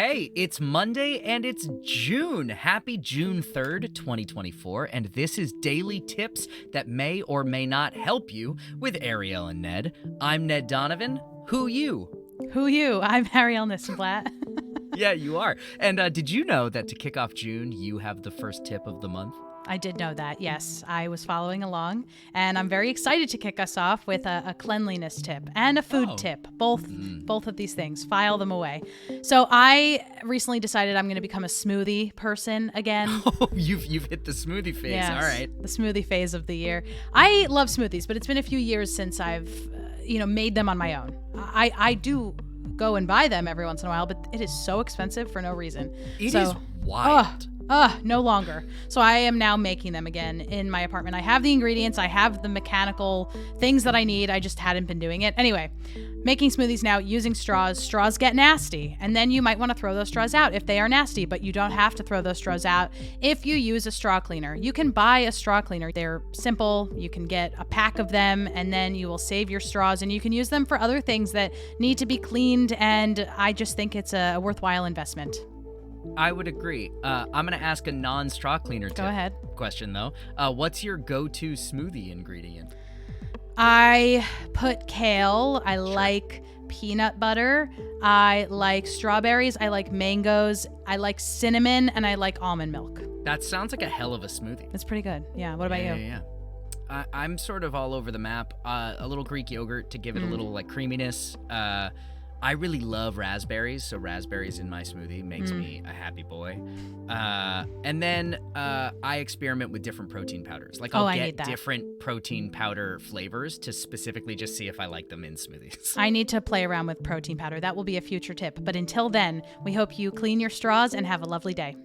Hey, it's Monday and it's June. Happy June 3rd, 2024, and this is Daily Tips that may or may not help you with Arielle and Ned. I'm Ned Donovan. Who you? Who you? I'm Arielle Nissenblatt. Yeah, you are. And did you know that to kick off June, you have the first tip of the month? I did know that, yes. I was following along, and I'm very excited to kick us off with a cleanliness tip and a food tip. Both of these things. File them away. So I recently decided I'm going to become a smoothie person again. Oh, you've hit the smoothie phase. Yes, All right. the smoothie phase of the year. I love smoothies, but it's been a few years since I've made them on my own. I do go and buy them every once in a while, but it is so expensive for no reason. It is wild. No longer. So I am now making them again in my apartment. I have the ingredients. I have the mechanical things that I need. I just hadn't been doing it. Anyway, making smoothies now using straws. Straws get nasty. And then you might want to throw those straws out if they are nasty, but you don't have to throw those straws out if you use a straw cleaner. You can buy a straw cleaner. They're simple. You can get a pack of them and then you will save your straws and you can use them for other things that need to be cleaned. And I just think it's a worthwhile investment. I would agree. I'm going to ask a non-straw cleaner Go ahead. question, though. What's your go-to smoothie ingredient? I put kale. I like peanut butter. I like strawberries. I like mangoes. I like cinnamon, and I like almond milk. That sounds like a hell of a smoothie. That's pretty good. Yeah. What about you? Yeah. I'm sort of all over the map. A little Greek yogurt to give it a little creaminess. I really love raspberries, so raspberries in my smoothie makes me a happy boy. And then I experiment with different protein powders. Like I'll get different protein powder flavors to specifically just see if I like them in smoothies. I need to play around with protein powder. That will be a future tip. But until then, we hope you clean your straws and have a lovely day.